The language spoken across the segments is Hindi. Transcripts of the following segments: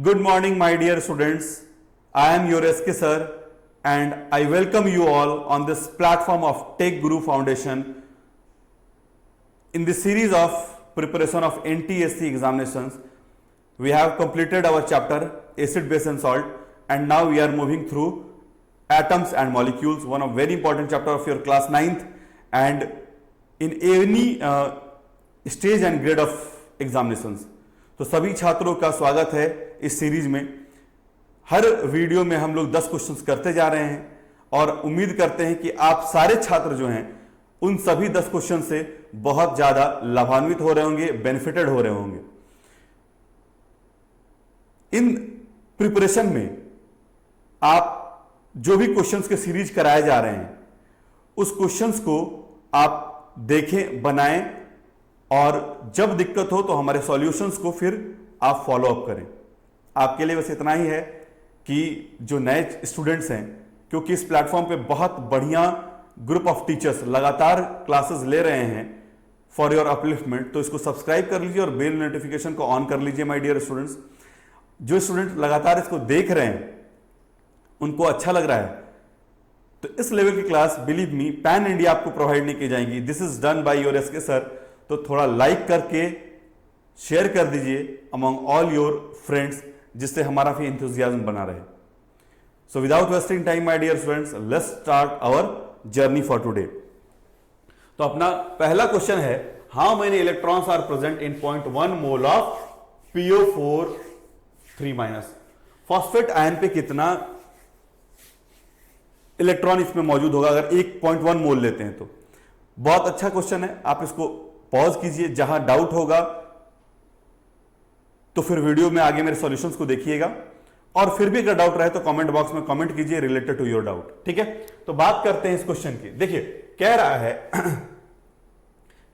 Good morning, my dear students. I am your SK sir, and I welcome you all on this platform of Tech Guru Foundation. In this series of preparation of NTSC examinations, we have completed our chapter acid, base and salt, and now we are moving through atoms and molecules, one of very important chapter of your class 9th, and in any stage and grade of examinations. तो सभी छात्रों का स्वागत है इस सीरीज में। हर वीडियो में हम लोग 10 क्वेश्चंस करते जा रहे हैं और उम्मीद करते हैं कि आप सारे छात्र जो हैं उन सभी 10 क्वेश्चन से बहुत ज्यादा लाभान्वित हो रहे होंगे, बेनिफिटेड हो रहे होंगे। इन प्रिपरेशन में आप जो भी क्वेश्चंस के सीरीज कराए जा रहे हैं उस क्वेश्चंस को आप देखें, बनाएं और जब दिक्कत हो तो हमारे सॉल्यूशंस को फिर आप फॉलो अप करें। आपके लिए बस इतना ही है कि जो नए स्टूडेंट्स हैं, क्योंकि इस प्लेटफॉर्म पे बहुत बढ़िया ग्रुप ऑफ टीचर्स लगातार क्लासेस ले रहे हैं फॉर योर अपलिफ्टमेंट, तो इसको सब्सक्राइब कर लीजिए और बेल नोटिफिकेशन को ऑन कर लीजिए माय डियर स्टूडेंट्स। जो स्टूडेंट लगातार इसको देख रहे हैं उनको अच्छा लग रहा है, तो इस लेवल की class believe me pan India आपको प्रोवाइड नहीं की जाएंगी। This is done by your SK sir. तो थोड़ा लाइक करके शेयर कर दीजिए अमंग ऑल योर फ्रेंड्स, जिससे हमारा भी एंथुसियाज्म बना रहे। So without wasting time my dear students, let's start our journey for today. तो अपना पहला क्वेश्चन है, how many electrons are present in 0.1 mole of PO4 3-। Phosphate ion पे कितना इलेक्ट्रॉन इसमें मौजूद होगा अगर 1.1 मोल लेते हैं तो। बहुत अच्छा क्वेश्चन है, आप इसको पॉज कीजिए, जहां डाउट होगा तो फिर वीडियो में आगे मेरे सॉल्यूशंस को देखिएगा, और फिर भी अगर डाउट रहे तो कमेंट बॉक्स में कमेंट कीजिए रिलेटेड टू योर डाउट। ठीक है, तो बात करते हैं इस क्वेश्चन की। देखिए कह रहा है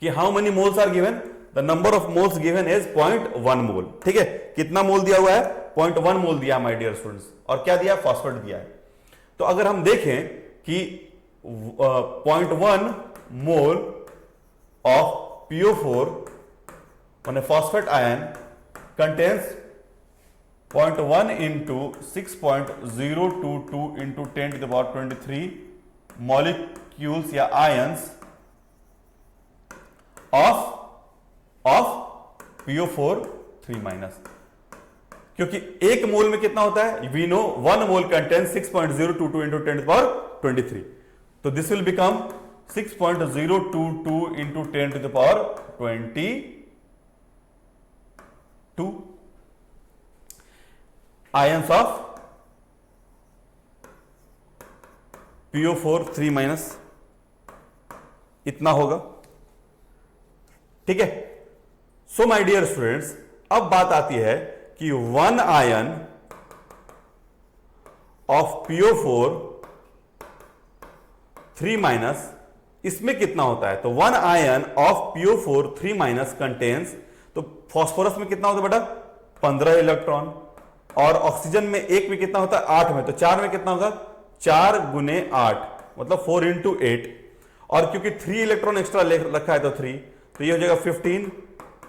कि how many moles are given, the number of moles given is 0.1 mole. ठीक है, कितना मोल दिया हुआ है? 0.1 मोल दिया माय डियर स्टूडेंट्स। और क्या दिया? फॉस्फेट दिया है। तो अगर हम देखें कि 0.1 mole of PO4 on a phosphate ion contains 0.1 into 6.022 into 10 to the power 23 molecules या ions of PO4 3-। क्योंकि एक मोल में कितना होता है? we know 1 mole contains 6.022 into 10 to the power 23, तो this will become 6.022 into 10 to the power 22 ions of PO4 3-, इतना होगा। ठीक है, सो माय डियर स्टूडेंट्स, अब बात आती है कि 1 आयन ऑफ PO4 3-, इसमें कितना होता है? तो 1 आयन ऑफ PO4 3- कंटेन्स, तो फास्फोरस में कितना होता है बेटा? 15 इलेक्ट्रॉन, और ऑक्सीजन में एक में कितना होता है? 8 में, तो 4 में कितना होगा? 4 गुने 8 मतलब 4 into 8, और क्योंकि 3 इलेक्ट्रॉन एक्स्ट्रा रखा है तो 3, तो ये हो जाएगा 15,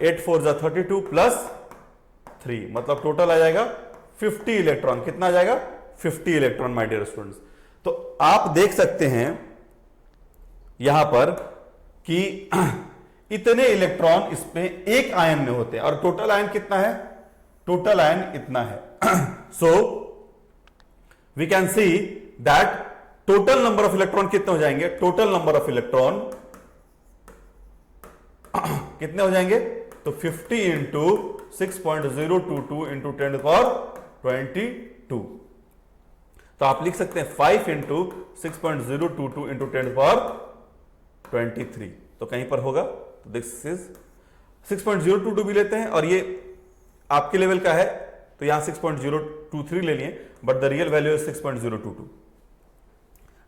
8 4 जा 32 प्लस 3, मतलब टोटल आ जाएगा 50 इलेक्ट्रॉन। कितना आ जाएगा? 50 इलेक्ट्रॉन माय डियर स्टूडेंट्स। तो आप देख सकते हैं यहां पर कि इतने इलेक्ट्रॉन इसमें एक आयन में होते हैं, और टोटल आयन कितना है? टोटल आयन इतना है। So we can see that total number of electron कितने हो जाएंगे? टोटल नंबर ऑफ इलेक्ट्रॉन कितने हो जाएंगे? तो 50 into 6.022 into 10 to the power 22, तो आप लिख सकते हैं 5 into 6.022 into 10 to the power 23, तो कहीं पर होगा। तो दिस इज 6.022 भी लेते हैं, और ये आपके लेवल का है तो यहां 6.023 ले लिए, but the real value is 6.022।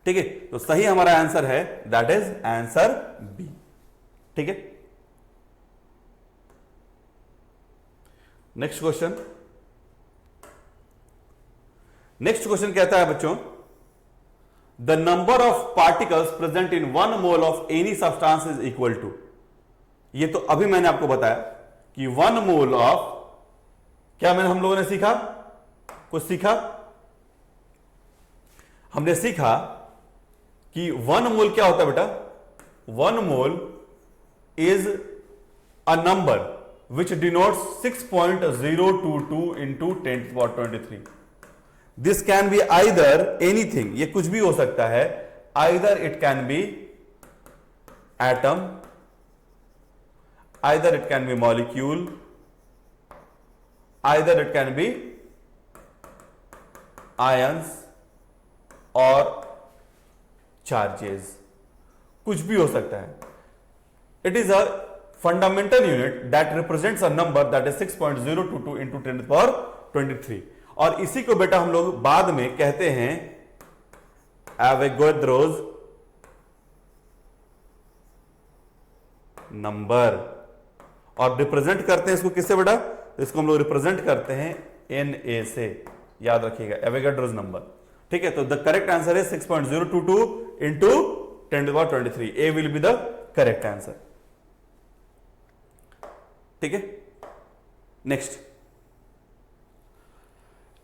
ठीक है, तो सही हमारा आंसर है, दैट इज आंसर बी। ठीक है, नेक्स्ट क्वेश्चन। नेक्स्ट क्वेश्चन कहता है बच्चों, the number of particles present in 1 mole of any substance is equal to. ये तो अभी मैंने आपको बताया कि 1 मोल ऑफ, क्या मैंने हम लोगों ने सीखा कुछ सीखा? हमने सीखा कि 1 मोल क्या होता है बेटा? 1 mole is a number which denotes 6.022 into 10 to the power 23. This can be either anything, ये कुछ भी हो सकता है. Either it can be atom, either it can be molecule, either it can be ions or charges. कुछ भी हो सकता है. It is a fundamental unit that represents a number that is 6.022 into 10 to the power 23. और इसी को बेटा हम लोग बाद में कहते हैं एवोगाड्रोस नंबर, और रिप्रेजेंट करते हैं इसको किससे बेटा? इसको हम लोग रिप्रेजेंट करते हैं Na से. याद रखिएगा, एवोगाड्रोस नंबर. ठीक है, तो the correct answer is 6.022 into 10 to the power 23. A will be the correct answer. ठीक है, next.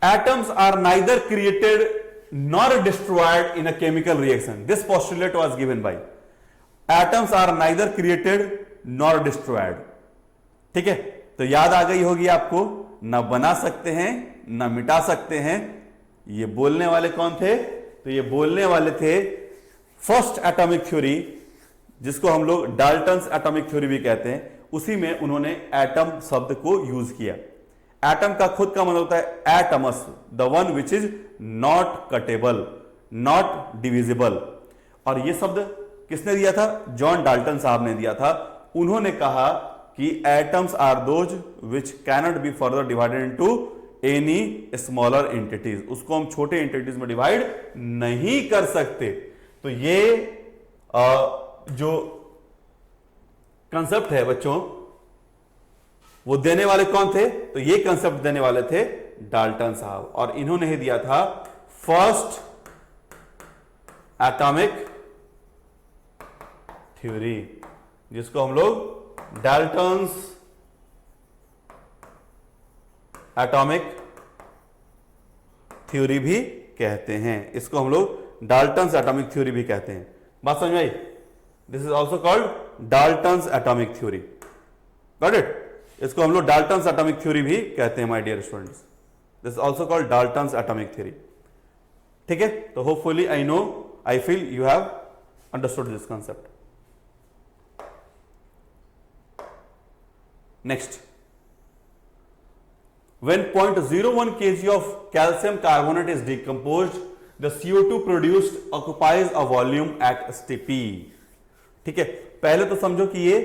Atoms are neither created nor destroyed in a chemical reaction. This postulate was given by. Atoms are neither created nor destroyed. ठीक है, तो याद आ गई होगी आपको, ना बना सकते हैं ना मिटा सकते हैं. ये बोलने वाले कौन थे? तो ये बोलने वाले थे फर्स्ट एटॉमिक थ्योरी, जिसको हम लोग डाल्टन्स एटॉमिक थ्योरी भी कहते हैं. उसी में उन्होंने एटम शब्द को यूज किया. एटम का खुद का मतलब होता है atoms, the one which is not cuttable, not divisible. और यह शब्द किसने दिया था? जॉन डाल्टन साहब ने दिया था. उन्होंने कहा कि atoms are those which cannot be further divided into any smaller entities. उसको हम छोटे एंटिटीज में डिवाइड नहीं कर सकते. तो ये जो कंसेप्ट है बच्चों, वो देने वाले कौन थे? तो ये कंसेप्ट देने वाले थे डाल्टन साहब, और इन्होंने ही दिया था फर्स्ट एटॉमिक थ्योरी, जिसको हम लोग डाल्टन्स एटॉमिक थ्योरी भी कहते हैं. इसको हम लोग डाल्टन्स एटॉमिक थ्योरी भी कहते हैं. बात समझ में आई? This is also called Dalton's atomic theory. Got it? इसको हम लोग डाल्टन्स एटॉमिक थ्योरी भी कहते हैं my dear students. This is also called Dalton's atomic theory. ठीक है, तो hopefully I feel you have understood this concept. Next, when 0.01 kg of calcium carbonate is decomposed, the CO2 produced occupies a volume at Stp. ठीक है, पहले तो समझो कि ये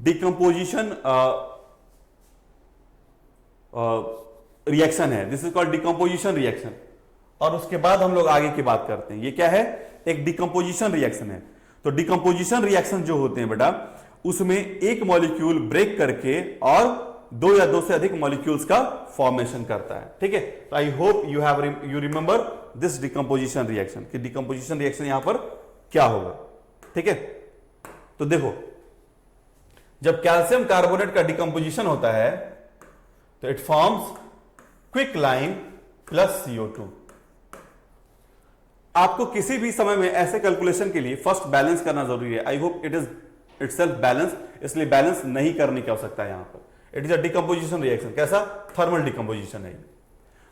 डिकम्पोजिशन रिएक्शन है. This is called decomposition reaction. और उसके बाद हम लोग आगे की बात करते हैं. ये क्या है? एक डिकम्पोजिशन रिएक्शन है. तो डिकम्पोजिशन रिएक्शन जो होते हैं बेटा, उसमें एक मॉलिक्यूल ब्रेक करके और दो या दो से अधिक मॉलिक्यूल्स का फॉर्मेशन करता है. ठीक है, तो आई hope you remember this decomposition reaction, कि डिकम्पोजिशन रिएक्शन यहां पर क्या होगा. ठीक है, तो देखो, जब कैल्शियम कार्बोनेट का डिकम्पोजिशन होता है तो इट फॉर्म्स क्विकलाइन प्लस CO2. आपको किसी भी समय में ऐसे कैलकुलेशन के लिए फर्स्ट बैलेंस करना जरूरी है. I hope it is itself balance, इसलिए बैलेंस नहीं करने की आवश्यकता है यहां पर. It is a decomposition reaction. कैसा? थर्मल डिकम्पोजिशन है.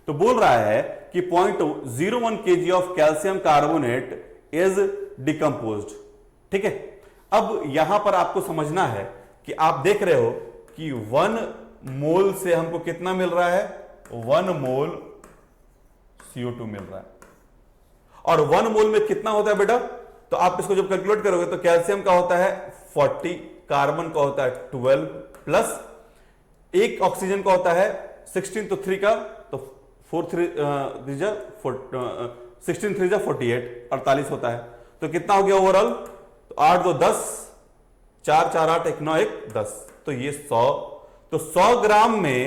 तो बोल रहा है कि 0.01 kg of calcium carbonate is decomposed. ठीक है, अब यहां पर आपको समझना है कि आप देख रहे हो कि 1 मोल से हमको कितना मिल रहा है? 1 मोल CO2 मिल रहा है. और 1 मोल में कितना होता है बेटा? तो आप इसको जब कैलकुलेट करोगे तो कैल्शियम का होता है 40, कार्बन का होता है 12 प्लस एक ऑक्सीजन का होता है 16, तो 3 का तो 16 3 48, 48 होता है. तो कितना हो गया ओवरऑल? तो 8 2 10, 4 4 8 1 9 1 10, तो ये 100. तो 100 ग्राम में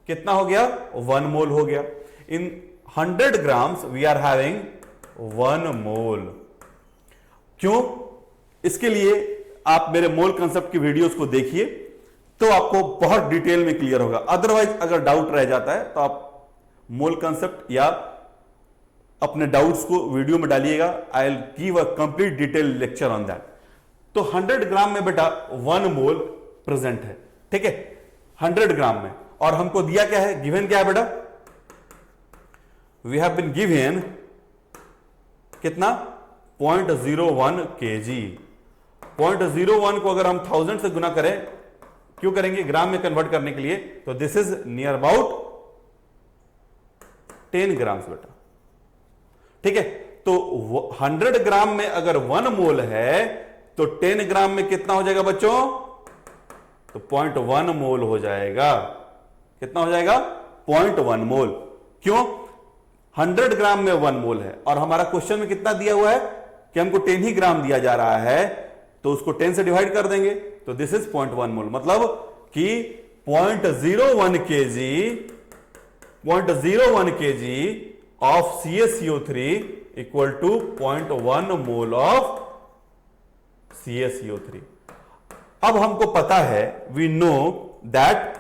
कितना हो गया? 1 मोल हो गया. इन 100 ग्राम्स वी आर हैविंग 1 मोल. क्यों? इसके लिए आप मेरे मोल कंसेप्ट की वीडियोस को देखिए तो आपको बहुत डिटेल में क्लियर होगा. अदरवाइज अगर डाउट रह जाता है तो आप मोल कंसेप्ट या अपने डाउट्स को वीडियो में डालिएगा, I will give a complete detail lecture on that. तो 100 ग्राम में बेटा 1 मोल प्रेजेंट है, ठीक है, 100 ग्राम में। और हमको दिया क्या है, गिवन क्या है बेटा, वी हैव बीन गिवन कितना 0.01 kg। 0.01 को अगर हम 1000 से गुना करें, क्यों करेंगे, ग्राम में कन्वर्ट करने के लिए, तो this is near about 10 grams बेटा, ठीक है। तो 100 ग्राम में अगर 1 मोल है तो 10 ग्राम में कितना हो जाएगा बच्चों, तो 0.1 मोल हो जाएगा। कितना हो जाएगा, 0.1 मोल। क्यों, 100 ग्राम में 1 मोल है और हमारा क्वेश्चन में कितना दिया हुआ है कि हमको 10 ही ग्राम दिया जा रहा है, तो उसको 10 से डिवाइड कर देंगे, तो दिस इज 0.1 मोल। मतलब कि 0.01 kg of CaCO3 equal to 0.1 mole of CaCO3। अब हमको पता है, we know that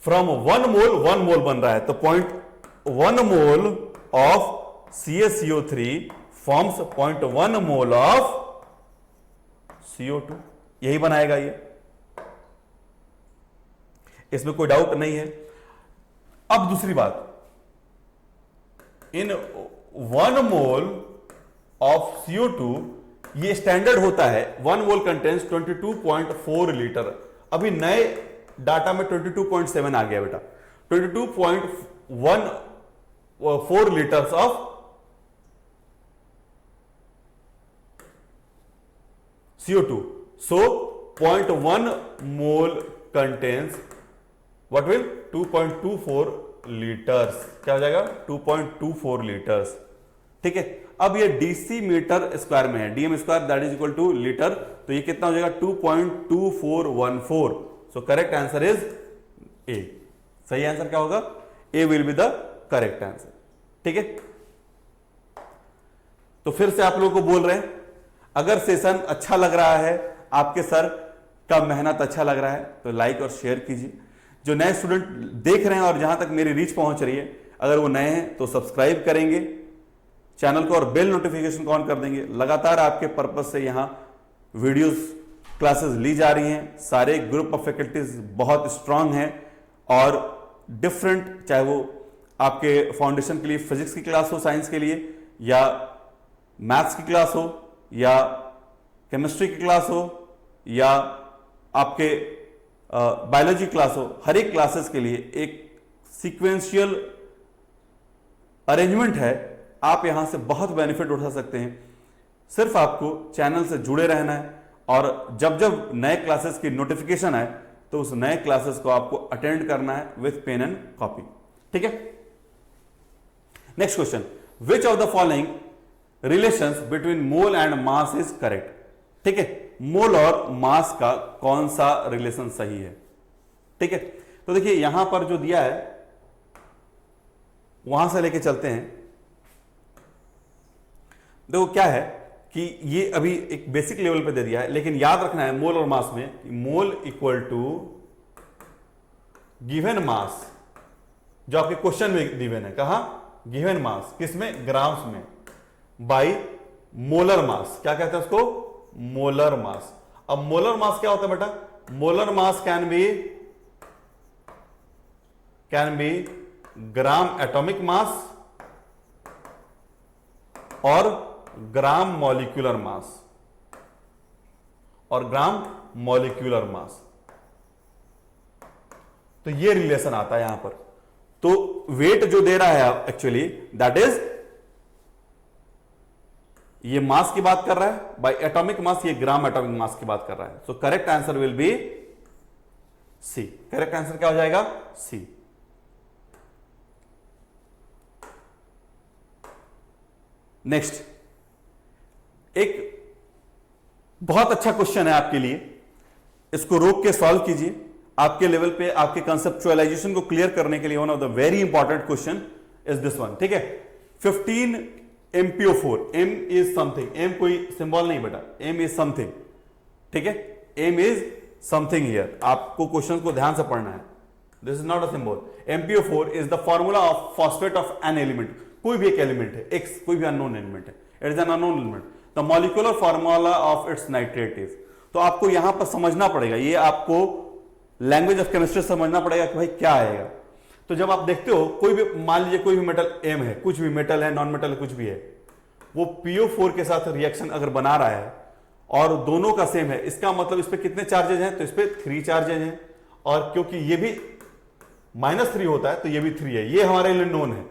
from 1 mole बन रहा है, तो 0.1 mole of CaCO3 forms 0.1 mole of CO2। यही बनाएगा ये, इसमें कोई डाउट नहीं है। अब दूसरी बात, इन 1 मोल ऑफ CO2 ये स्टैंडर्ड होता है, 1 मोल कंटेंस 22.4 लीटर। अभी नए डाटा में 22.7 आ गया बेटा, 22.14 litres of CO2। So 0.1 mole contains what will 2.24 litres. क्या हो जाएगा, 2.24 लीटर्स, ठीक है। अब ये DC मीटर स्क्वायर में है, DM square that is equal to litre, तो ये कितना हो जाएगा 2.2414। So correct answer is A. सही आंसर क्या होगा, A will be the correct answer, ठीक है। तो फिर से आप लोगों को बोल रहे हैं, अगर सेशन अच्छा लग रहा है, आपके सर का मेहनत अच्छा लग रहा है, तो लाइक और शेयर कीजिए। जो नए स्टूडेंट देख रहे हैं और जहां तक मेरी रीच पहुंच रही है, अगर वो नए हैं तो सब्सक्राइब करेंगे चैनल को और बेल नोटिफिकेशन को ऑन कर देंगे। लगातार आपके पर्पस से यहां वीडियोस क्लासेस ली जा रही हैं। सारे ग्रुप ऑफ फैकल्टीज बहुत स्ट्रांग हैं और डिफरेंट, चाहे वो आपके फाउंडेशन के लिए फिजिक्स की क्लास हो, साइंस के लिए, या मैथ्स की क्लास हो, या केमिस्ट्री की क्लास हो, या आपके बायोलॉजी क्लास हो, हर एक क्लासेस के लिए एक सीक्वेंशियल अरेंजमेंट है। आप यहां से बहुत बेनिफिट उठा सकते हैं। सिर्फ आपको चैनल से जुड़े रहना है और जब जब नए क्लासेस की नोटिफिकेशन आए तो उस नए क्लासेस को आपको अटेंड करना है विथ पेन एंड कॉपी, ठीक है। Next question, which of the following relations between mole and mass is correct, ठीक है। मोल और मास का कौन सा रिलेशन सही है, ठीक है। तो देखिए यहां पर जो दिया है वहां से लेके चलते हैं। देखो क्या है कि ये अभी एक बेसिक लेवल पे दे दिया है, लेकिन याद रखना है मोल और मास में, mole equal to given mass, जो आपके क्वेश्चन में गिवन है, कहां गिवन मास, किसमें, ग्राम्स में, बाई मोलर मास। क्या कहते हैं उसको, मोलर मास। अब मोलर मास क्या होता है बेटा, molar mass can be gram atomic mass और ग्राम मॉलिक्यूलर मास, और ग्राम मॉलिक्यूलर मास। तो ये रिलेशन आता है यहां पर। तो वेट जो दे रहा है एक्चुअली दैट इज, ये मास की बात कर रहा है, बाय एटॉमिक मास, ये ग्राम एटॉमिक मास की बात कर रहा है। So correct answer will be C. Correct answer क्या हो जाएगा, सी। नेक्स्ट, एक बहुत अच्छा क्वेश्चन है आपके लिए, इसको रोक के सॉल्व कीजिए। आपके लेवल पे आपके कंसेप्चुअलाइजेशन को क्लियर करने के लिए one of the very important question is this one, ठीक है। 15 MPO4, M is something, M कोई सिंबल नहीं बेटा, M इज समथिंग, ठीक है। M is something here. आपको क्वेश्चन को ध्यान से पढ़ना है, this is not a symbol. MpO4 is the formula of phosphate of an element, कोई भी एक एलिमेंट है, एक्स कोई भी अननोन एलिमेंट है, it is an unknown element, the molecular formula of its nitrate is. तो आपको यहां पर समझना पड़ेगा, ये आपको लैंग्वेज ऑफ केमिस्ट्री समझना पड़ेगा कि भाई क्या आएगा। तो जब आप देखते हो कोई भी, मान लीजिए कोई भी मेटल M है, कुछ भी मेटल है, नॉन मेटल है, कुछ भी है, वो PO4 के साथ रिएक्शन अगर बना रहा है और दोनों का सेम है, इसका मतलब इस पे कितने चार्जेज हैं, तो इस पे 3 चार्जेज हैं, और क्योंकि ये भी -3 होता है तो ये भी 3 है, ये हमारे लिए नोन है।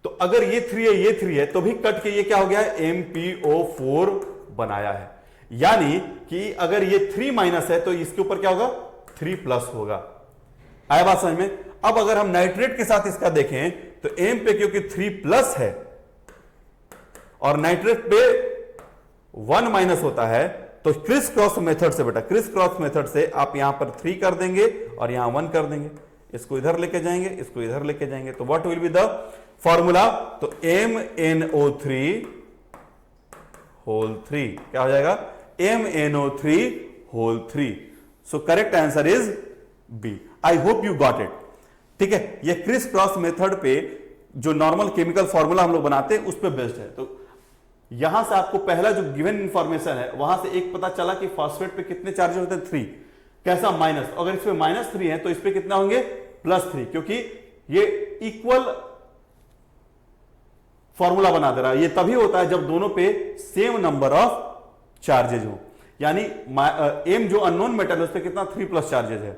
तो अगर ये 3 है, ये 3 है, तो भी कट के ये क्या हो गया है, MpO4 बनाया है। यानी कि अगर ये 3 माइनस है तो इसके ऊपर क्या होगा, 3 प्लस होगा। आया बात समझ में। अब अगर हम नाइट्रेट के साथ इसका देखें तो M पे क्योंकि 3 प्लस है और नाइट्रेट पे 1 माइनस होता है, तो क्रिस क्रॉस मेथड से, बेटा क्रिस क्रॉस मेथड से आप यहां पर 3 कर देंगे और यहां 1 कर देंगे, इसको इधर लेके जाएंगे, इसको इधर लेके जाएंगे, तो what will be the formula, तो MnO3 होल 3 क्या हो जाएगा, MnO3 whole 3। So correct answer is B. I hope you got it. ठीक है, ये क्रिस क्रॉस मेथड पे जो नॉर्मल केमिकल फॉर्मूला हम लोग बनाते हैं उस पे बेस्ड है। तो यहां से आपको पहला जो गिवन इंफॉर्मेशन है वहां से एक पता चला कि फॉस्फेट पे कितने चार्जेस होते हैं, 3। कैसा, माइनस। अगर इस पे -3 है तो इस पे कितना होंगे, +3, क्योंकि ये इक्वल फॉर्मूला बना दे रहा है। ये तभी होता है जब दोनों पे सेम नंबर ऑफ चार्जेज हो, यानी M जो अननोन मेटल है उस पे कितना, 3+ चार्जेज है।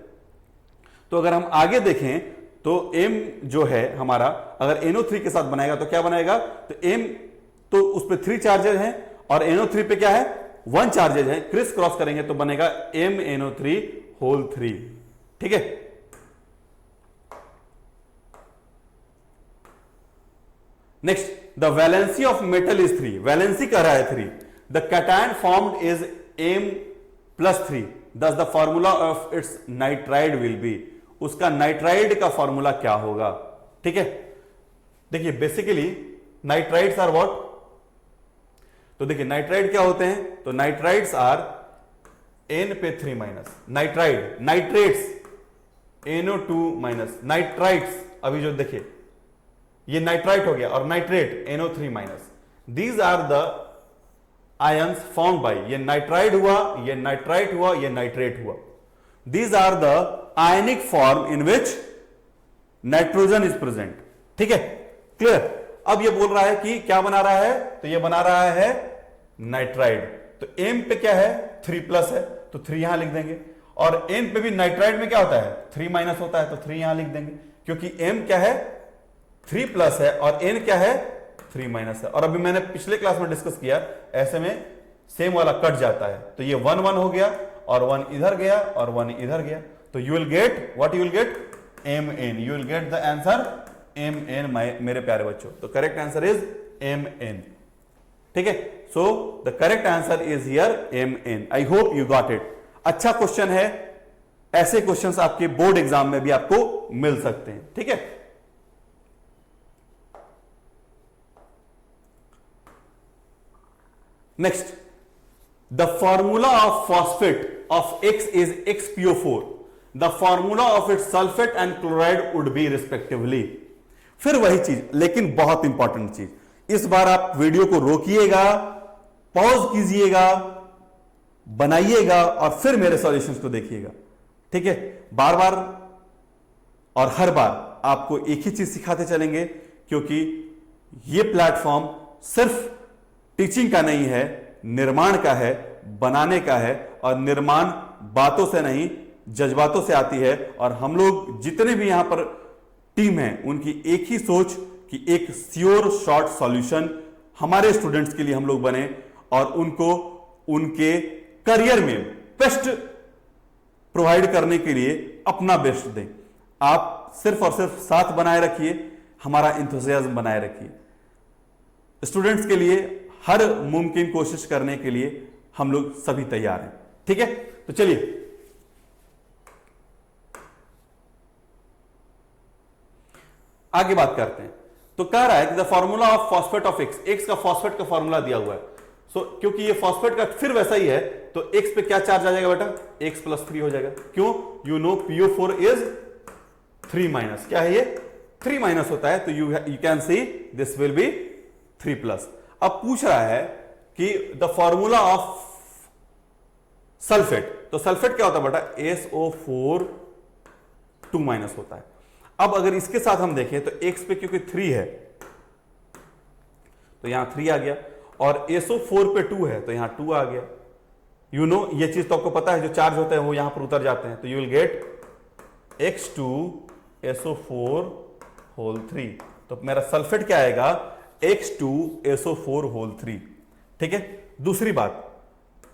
तो अगर हम आगे देखें तो M जो है हमारा, अगर NO3 के साथ बनाएगा तो क्या बनाएगा, तो M तो उस पे 3 चार्जेज हैं और NO3 पे क्या है, 1 चार्जेज है। क्रिस क्रॉस करेंगे तो बनेगा MnO3 होल 3। ठीक है, next, the valency of metal is 3। Valency कह रहा है 3। The cation formed is M+3, दस the formula of its nitride will be. उसका नाइट्राइड का फॉर्मूला क्या होगा। ठीक है, देखिए बेसिकली नाइट्राइड्स आर व्हाट, तो देखिए नाइट्राइड क्या होते हैं, तो नाइट्राइड्स आर N पे 3 minus, nitride, nitrates NO2 nitrides, अभी जो देखिए ये नाइट्राइट हो गया और nitrate NO3-। These are the ions formed by, ये नाइट्राइड हुआ, ये नाइट्राइट हुआ, ये नाइट्रेट हुआ। These are the ionic form in which nitrogen is present. ठीक है, क्लियर। अब ये बोल रहा है कि क्या बना रहा है, तो ये बना रहा है नाइट्राइड। तो M पे क्या है, 3+ है, तो 3 यहां लिख देंगे, और N पे भी नाइट्राइड में क्या होता है, 3- होता है, तो 3 यहां लिख देंगे, क्योंकि M क्या है, 3+ है और N क्या है, 3- है। और अभी मैंने पिछले क्लास में डिस्कस किया, ऐसे में सेम वाला कट जाता है, तो ये 1 1 हो गया और 1 इधर गया और 1 इधर गया, तो you will get what, you will gate Mn, you will get the answer Mn, मेरे प्यारे बच्चों। तो करेक्ट आंसर इज Mn। ठीक है, so the correct answer is here Mn। I hope you got it. अच्छा क्वेश्चन है, ऐसे क्वेश्चंस आपके बोर्ड एग्जाम में भी आपको मिल सकते हैं। ठीक है, next, the formula of phosphate of X is XpO4, the formula of its sulphate and chloride would be respectively. फिर वही चीज, लेकिन बहुत इंपॉर्टेंट चीज, इस बार आप वीडियो को रोकिएगा, पॉज कीजिएगा, बनाइएगा और फिर मेरे सॉल्यूशंस को देखिएगा। ठीक है, बार बार और हर बार आपको एक ही चीज सिखाते चलेंगे, क्योंकि ये प्लेटफॉर्म सिर्फ टीचिंग का नहीं है, निर्माण का है, बनाने का है, और निर्माण बातों से नहीं जज्बातों से आती है। और हम लोग जितने भी यहां पर टीम है उनकी एक ही सोच कि एक श्योर शॉर्ट सॉल्यूशन हमारे स्टूडेंट्स के लिए हम लोग बने और उनको उनके करियर में बेस्ट प्रोवाइड करने के लिए अपना बेस्ट दें। आप सिर्फ और सिर्फ साथ बनाए रखिए, हमारा इंथुसियाज्म बनाए रखिए। स्टूडेंट्स के लिए हर मुमकिन कोशिश करने के लिए हम लोग सभी तैयार हैं। ठीक है, तो चलिए आगे बात करते हैं। तो कह रहा है कि the formula of phosphate of x का फॉस्फेट का फॉर्मूला दिया हुआ है। सो क्योंकि ये फॉस्फेट का फिर वैसा ही है, तो एक्स पे क्या चार्ज आ जाएगा बेटा, x + 3 हो जाएगा। क्यों, you know PO4 is 3 minus, क्या है ये 3 माइनस होता है, तो you can see this will be 3 plus. अब पूछ रहा है कि द फॉर्मूला ऑफ सल्फेट, तो सल्फेट क्या होता है बेटा, SO4 2 माइनस होता है। अब अगर इसके साथ हम देखें तो x पे क्योंकि 3 है तो यहां 3 आ गया, और SO4 पे 2 है तो यहां 2 आ गया। यू नो ये चीज तो आपको पता है, जो चार्ज होते हैं वो यहां पर उतर जाते हैं, तो you will gate X2 SO4 whole 3। तो मेरा सल्फेट क्या आएगा, X2 SO4 होल 3। ठीक है, दूसरी बात,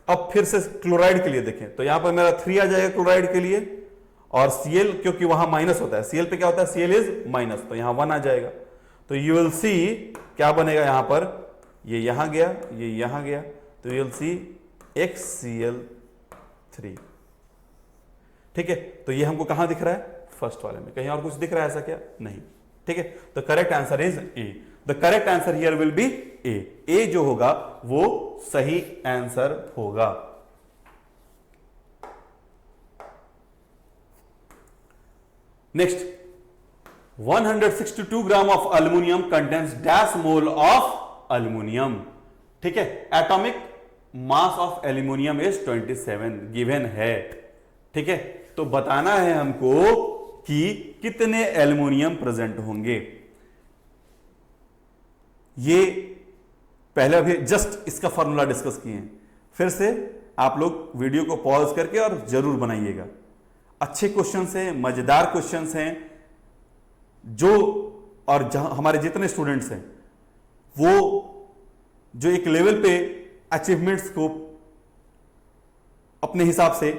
अब फिर से क्लोराइड के लिए देखें तो यहां पर मेरा 3 आ जाएगा क्लोराइड के लिए, और Cl क्योंकि वहां माइनस होता है, Cl पे क्या होता है, Cl इज माइनस, तो यहां 1 आ जाएगा। तो यू विल सी क्या बनेगा यहां पर, ये यहां गया, ये यहां गया, तो यू विल सी XCl3। ठीक है, तो ये हमको कहां दिख रहा है, फर्स्ट वाले में। कहीं और कुछ दिख रहा है ऐसा क्या, नहीं। ठीक है, तो correct answer is A. The correct answer here will be A. A जो होगा वो सही आंसर होगा। Next, 162 gram of aluminium contains dash mole of aluminium. ठीक है, atomic mass of aluminium is 27 given है। ठीक है, तो बताना है हमको कि कितने एल्यूमिनियम प्रेजेंट होंगे। ये पहले अभी जस्ट इसका फॉर्मूला डिस्कस किए हैं, फिर से आप लोग वीडियो को पॉज करके और जरूर बनाइएगा। अच्छे क्वेश्चंस हैं, मजेदार क्वेश्चंस हैं, जो और जहां हमारे जितने स्टूडेंट्स हैं वो जो एक लेवल पे अचीवमेंट्स को अपने हिसाब से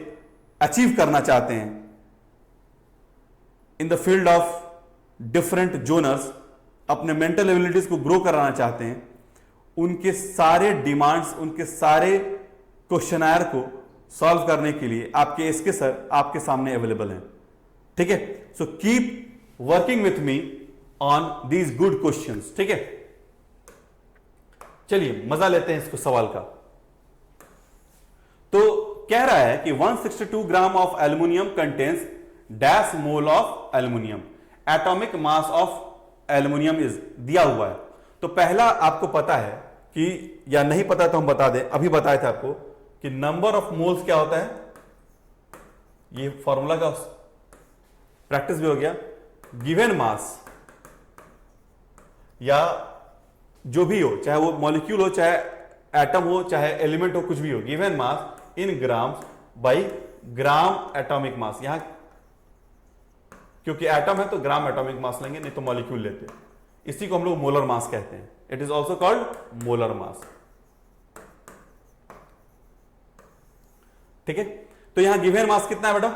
अचीव करना चाहते हैं in the field of different जोनर्स, अपने मेंटल एबिलिटीज को ग्रो कराना चाहते हैं, उनके सारे डिमांड्स, उनके सारे क्वेश्चनायर को सॉल्व करने के लिए आपके एसके सर आपके सामने अवेलेबल हैं। ठीक है, so keep working with me on these good questions. ठीक है, चलिए मजा लेते हैं इसको सवाल का। तो कह रहा है कि 162 gram of aluminium contains dash mole of aluminium, atomic mass of aluminium is दिया हुआ है। तो पहला आपको पता है कि, या नहीं पता तो हम बता दें, अभी बताए थे आपको कि नंबर ऑफ मोल्स क्या होता है, ये फॉर्मूला का प्रैक्टिस भी हो गया। गिवन मास या जो भी हो, चाहे वो मॉलिक्यूल हो, चाहे एटम हो, चाहे एलिमेंट हो, कुछ भी हो, given mass in grams by gram atomic मास। यहां क्योंकि एटम है तो ग्राम एटॉमिक मास लेंगे, नहीं तो मॉलिक्यूल लेते हैं। इसी को हम लोग मोलर मास कहते हैं। It is also called molar mass. ठीक है, तो यहां गिवन मास कितना है बेटा,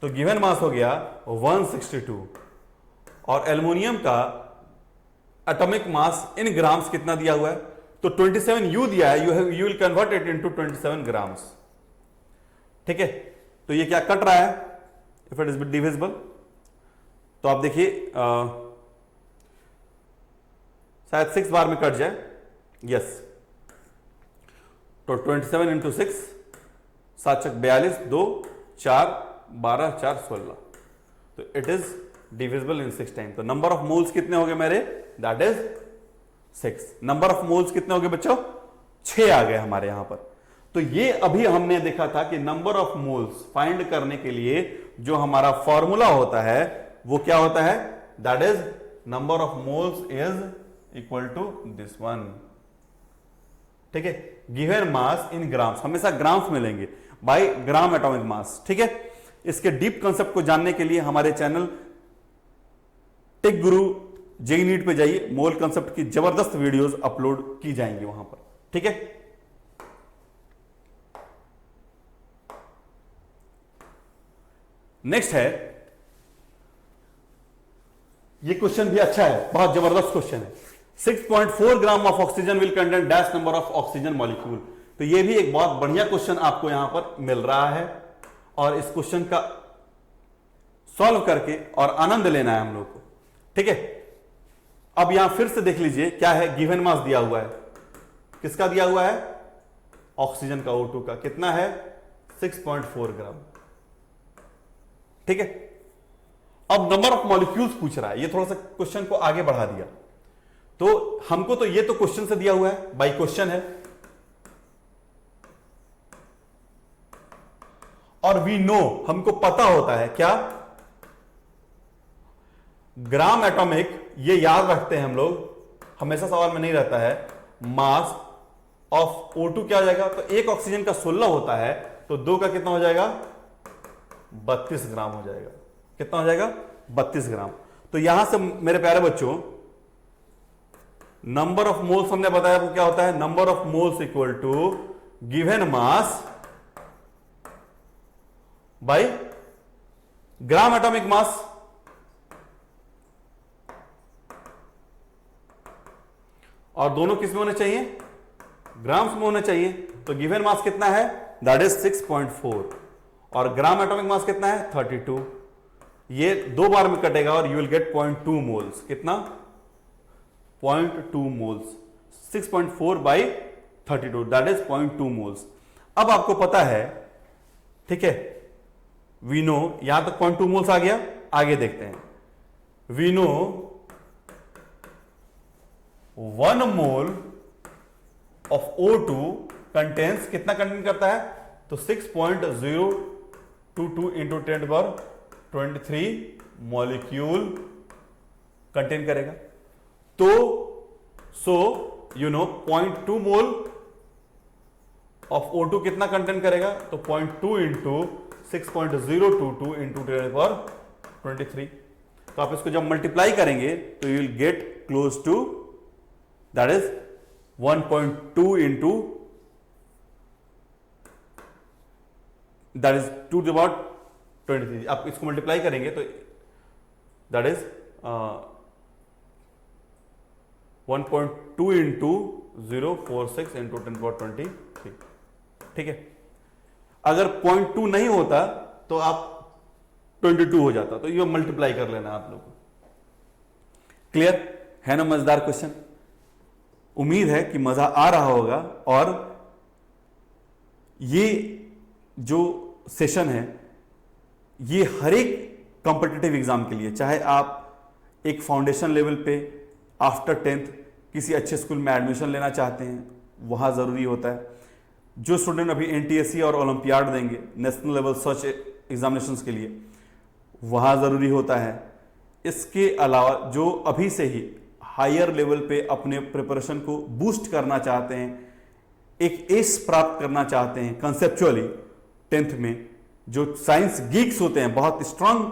तो गिवन मास हो गया 162, और एल्युमिनियम का एटॉमिक मास इन ग्राम्स कितना दिया हुआ है, तो 27 यू दिया है, you will convert it into 27 grams. ठीक है, तो ये क्या कट रहा है, इफ इट इज डिविजिबल, तो आप देखिए शायद 6 बार में कट जाए, यस, तो 27 इंटू 6, 7 चक 42, 2 4 12 4 16, तो it is divisible in 6 time. तो नंबर ऑफ मोल्स कितने हो गए मेरे, that is 6। Number of moles कितने हो गए बच्चों, 6 आ गए हमारे यहां पर। तो ये अभी हमने देखा था कि नंबर ऑफ मोल्स फाइंड करने के लिए जो हमारा फॉर्मूला होता है वो क्या होता है, that is number of moles is equal to this one. ठीक है, गिवन मास इन ग्राम्स, हमेशा ग्राम्स में लेंगे, बाय ग्राम एटॉमिक मास। ठीक है, इसके डीप कंसेप्ट को जानने के लिए हमारे चैनल टेक गुरु जेई नीट पे जाइए, मोल कंसेप्ट की जबरदस्त वीडियोस अपलोड की जाएंगी वहां पर। ठीक है, नेक्स्ट है, ये क्वेश्चन भी अच्छा है, बहुत जबरदस्त क्वेश्चन है। 6.4 gram of oxygen will contain dash number of oxygen molecule. तो ये भी एक बहुत बढ़िया क्वेश्चन आपको यहां पर मिल रहा है, और इस क्वेश्चन का सॉल्व करके और आनंद लेना है हम लोग को। ठीक है, अब यहां फिर से देख लीजिए क्या है, गिवन मास दिया हुआ है, किसका दिया हुआ है, ऑक्सीजन का, O2 का, कितना है 6.4 ग्राम। ठीक है, अब नंबर ऑफ मॉलिक्यूल्स पूछ रहा है, ये थोड़ा सा क्वेश्चन को आगे बढ़ा दिया। तो हमको तो ये तो क्वेश्चन से दिया हुआ है, बाय क्वेश्चन है, और वी नो, हमको पता होता है क्या, ग्राम एटॉमिक, ये याद रखते हैं हम लोग, हमेशा सवाल में नहीं रहता है। मास ऑफ O2 क्या हो जाएगा, तो एक ऑक्सीजन का 16 होता है, तो 2 का कितना हो जाएगा, 32 ग्राम हो जाएगा। कितना हो जाएगा, 32 ग्राम। तो यहां से मेरे प्यारे बच्चों, नंबर ऑफ मोल्स हमने बताया वो क्या होता है, number of moles equal to given mass by gram atomic mass. और दोनों किस में होने चाहिए, ग्राम्स में होने चाहिए। तो गिवन मास कितना है, दैट इज 6.4, और ग्राम एटॉमिक मास कितना है, 32। ये 2 बार में कटेगा और यू विल गेट 0.2 मोल्स। कितना, 0.2 moles. 6.4 by 32 that is 0.2 moles. अब आपको पता है, ठीक है, वी नो, यहां तक 0.2 मोल्स आ गया। आगे देखते हैं, we know 1 mole of O2 contains, कितना कंटेन करता है, तो 6.022 इंटू 10⁻23 मॉलिक्यूल कंटेन करेगा। तो so you know 0.2 mole of O2 कितना कंटेन करेगा, तो 0.2 इंटू 6.022 इंटू 10⁻23। तो आप इसको जब मल्टीप्लाई करेंगे तो you will get close to, that is 1.2 into, that is 2⁻23। आप इसको मल्टीप्लाई करेंगे तो दैट इज 1.2 इंटू 046 इंटू 10⁻23। ठीक है, अगर 0.2 नहीं होता तो आप 22 हो जाता, तो ये मल्टीप्लाई कर लेना आप लोग। क्लियर है ना, मजेदार क्वेश्चन। उम्मीद है कि मजा आ रहा होगा। और ये जो सेशन है ये हर एक कॉम्पिटिटिव एग्जाम के लिए, चाहे आप एक फाउंडेशन लेवल पे आफ्टर 10th किसी अच्छे स्कूल में एडमिशन लेना चाहते हैं, वहाँ ज़रूरी होता है। जो स्टूडेंट अभी NTSC और ओलंपियाड देंगे, नेशनल लेवल सर्च एग्जामिनेशंस के लिए, वहाँ ज़रूरी होता है। इसके अलावा जो अभी से ही हायर लेवल पे अपने प्रिपरेशन को बूस्ट करना चाहते हैं, एक एस प्राप्त करना चाहते हैं कंसेप्चुअली 10th में, जो साइंस गीक्स होते हैं, बहुत स्ट्रांग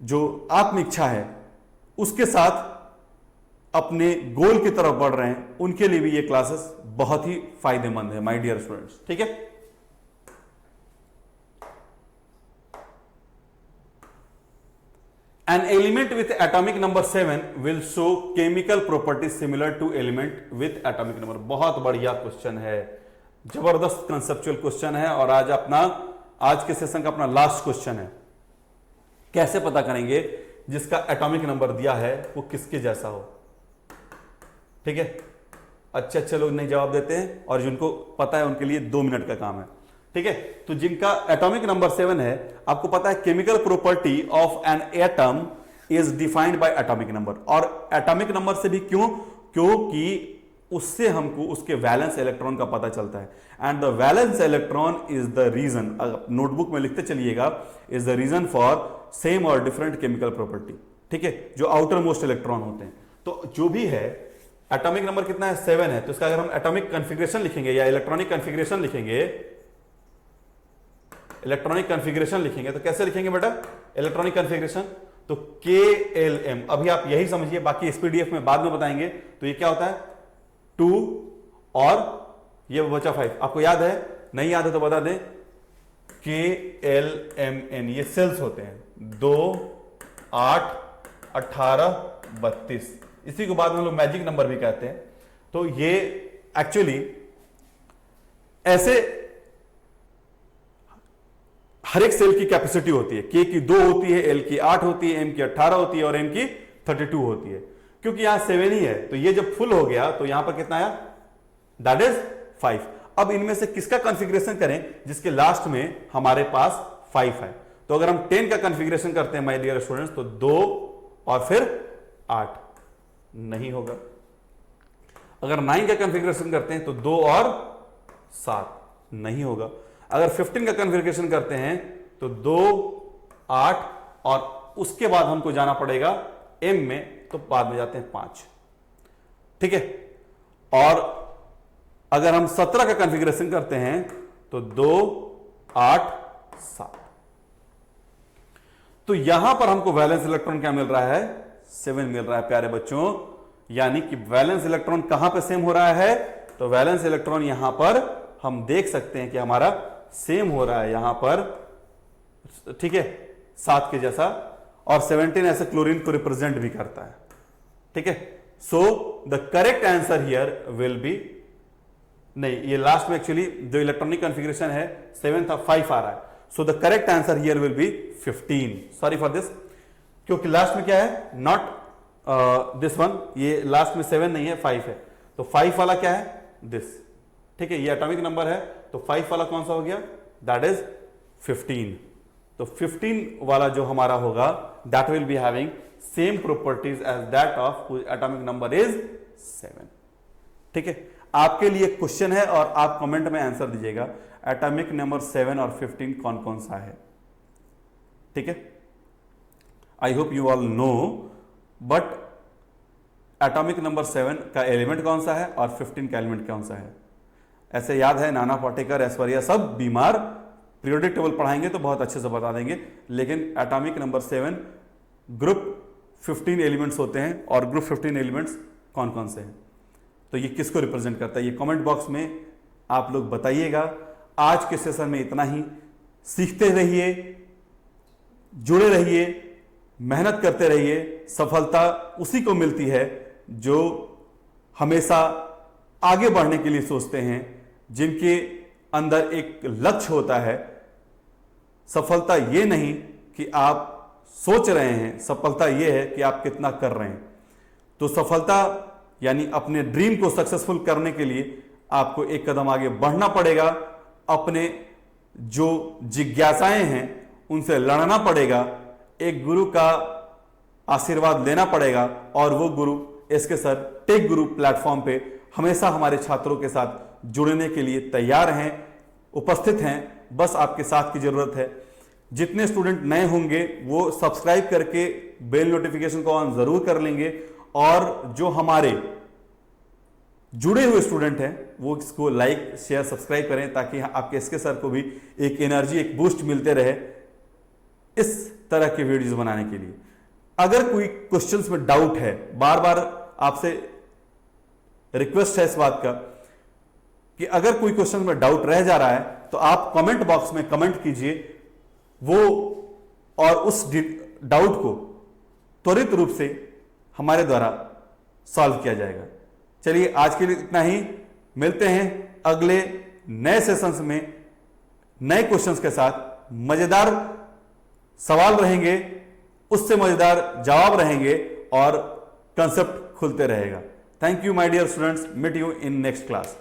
जो आत्म इच्छा है उसके साथ अपने गोल की तरफ बढ़ रहे हैं, उनके लिए भी ये क्लासेस बहुत ही फायदेमंद है माय डियर स्टूडेंट्स। ठीक है, An element with atomic number 7 will show chemical properties similar to element with atomic number। बहुत बढ़िया क्वेश्चन है, जबरदस्त कंसेप्चुअल क्वेश्चन है, और आज के सेशन का अपना लास्ट क्वेश्चन है। कैसे पता करेंगे जिसका एटॉमिक नंबर दिया है वो किसके जैसा हो? ठीक है, अच्छे लोग नहीं जवाब देते हैं, और जिनको पता है उनके लिए 2 मिनट का काम है। ठीक है, तो जिनका एटॉमिक नंबर 7 है, आपको पता है chemical property of an atom is defined by atomic number. और एटॉमिक नंबर से भी क्योंकि उससे हमको उसके वैलेंस इलेक्ट्रॉन का पता चलता है। And the valence electron is the reason, notebook में लिखते चलिएगा, is the reason for same और डिफरेंट केमिकल प्रॉपर्टी। ठीक है, जो आउटर मोस्ट इलेक्ट्रॉन होते हैं। तो जो भी है, एटॉमिक नंबर कितना है, 7 है, तो इसका अगर हम एटॉमिक कन्फिग्रेशन लिखेंगे या इलेक्ट्रॉनिक कन्फिग्रेशन लिखेंगे, तो कैसे लिखेंगे बेटा इलेक्ट्रॉनिक कन्फिग्रेशन? तो KLM, अभी आप यही समझिए, बाकी SPDF में बाद में बताएंगे। तो ये क्या होता है, 2 और ये बचा 5। आपको याद है? नहीं याद है तो बता दें, KLMN ये सेल्स होते हैं, 2, 8, 18, 32। इसी को बाद में लोग मैजिक नंबर भी कहते हैं। तो ये एक्चुअली ऐसे हर एक सेल की कैपेसिटी होती है। K की 2 होती है, L की 8 होती है, M की 18 होती है और N की 32 होती है। क्योंकि यहां 7 ही है, तो ये जब फुल हो गया तो यहां पर कितना आया, दैट इज 5। अब इनमें से किसका कॉन्फ़िगरेशन करें जिसके लास्ट में हमारे पास 5 है? तो अगर हम 10 का कॉन्फ़िगरेशन करते हैं माय डियर स्टूडेंट्स, तो 2 और फिर 8 नहीं होगा। अगर 9 का कॉन्फ़िगरेशन करते हैं तो 2 और 7 नहीं होगा। अगर 15 का कॉन्फ़िगरेशन करते हैं तो 2, 8 और उसके बाद हमको जाना पड़ेगा m में, तो बाद में जाते हैं 5। ठीक है। और अगर हम 17 का कॉन्फ़िगरेशन करते हैं तो 2, 8, 7। तो यहां पर हमको वैलेंस इलेक्ट्रॉन क्या मिल रहा है? 7 मिल रहा है प्यारे बच्चों। यानी कि वैलेंस इलेक्ट्रॉन कहां पर सेम हो रहा है? तो वैलेंस इलेक्ट्रॉन यहां पर हम देख सकते हैं कि हमारा सेम हो रहा है यहां पर, ठीक है, 7 के जैसा। और 17 ऐसे क्लोरीन को रिप्रेजेंट भी करता है। ठीक है। So the correct answer here will B, नहीं, ये लास्ट में एक्चुअली जो इलेक्ट्रॉनिक कॉन्फ़िगरेशन है 7 था, 5 आ रहा है। So the correct answer here will B 15। Sorry for this, क्योंकि लास्ट में क्या है? नॉट दिस वन, ये लास्ट में 7 नहीं है, 5 है। तो 5 वाला क्या है? दिस। ठीक है, ये एटॉमिक नंबर है, तो 5 वाला कौन सा हो गया? That is 15। तो 15 वाला जो हमारा होगा, that will be having same properties as that of atomic number is 7। ठीक है। आपके लिए क्वेश्चन है और आप कमेंट में आंसर दीजिएगा, एटॉमिक नंबर 7 और 15 कौन कौन सा है। ठीक है। आई hope you all know, but atomic number 7 का एलिमेंट कौन सा है और 15 का एलिमेंट कौन सा है, ऐसे याद है। नाना पाटेकर, ऐश्वर्या सब बीमार, पीरियोडिक टेबल पढ़ाएंगे तो बहुत अच्छे से बता देंगे। लेकिन एटॉमिक नंबर 7 ग्रुप 15 एलिमेंट्स होते हैं, और ग्रुप 15 एलिमेंट्स कौन कौन से हैं, तो ये किसको रिप्रेजेंट करता है, ये कमेंट बॉक्स में आप लोग बताइएगा। आज के सेशन में इतना ही। सीखते रहिए, जुड़े रहिए, मेहनत करते रहिए। सफलता उसी को मिलती है जो हमेशा आगे बढ़ने के लिए सोचते हैं, जिनके अंदर एक लक्ष्य होता है। सफलता ये नहीं कि आप सोच रहे हैं, सफलता ये है कि आप कितना कर रहे हैं। तो सफलता यानी अपने ड्रीम को सक्सेसफुल करने के लिए आपको एक कदम आगे बढ़ना पड़ेगा। अपने जो जिज्ञासाएं हैं उनसे लड़ना पड़ेगा, एक गुरु का आशीर्वाद लेना पड़ेगा, और वो गुरु एसके सर टेक गुरु प्लेटफॉर्म पे हमेशा हमारे छात्रों के साथ जुड़ने के लिए तैयार हैं, उपस्थित हैं। बस आपके साथ की जरूरत है। जितने स्टूडेंट नए होंगे वो सब्सक्राइब करके बेल नोटिफिकेशन को ऑन जरूर कर लेंगे, और जो हमारे जुड़े हुए स्टूडेंट हैं वो इसको लाइक, शेयर, सब्सक्राइब करें, ताकि आपके एसके सर को भी एक एनर्जी, एक बूस्ट मिलते रहे इस तरह के वीडियोस बनाने के लिए। अगर कोई क्वेश्चंस में डाउट है, बार बार आपसे रिक्वेस्ट है इस बात का कि अगर कोई क्वेश्चन में डाउट रह जा रहा है तो आप कमेंट बॉक्स में कमेंट कीजिए, वो और उस डाउट को त्वरित रूप से हमारे द्वारा सॉल्व किया जाएगा। चलिए आज के लिए इतना ही। मिलते हैं अगले नए सेशंस में नए क्वेश्चंस के साथ। मजेदार सवाल रहेंगे, उससे मजेदार जवाब रहेंगे, और कंसेप्ट खुलते रहेगा। Thank you my dear students, meet you in next class.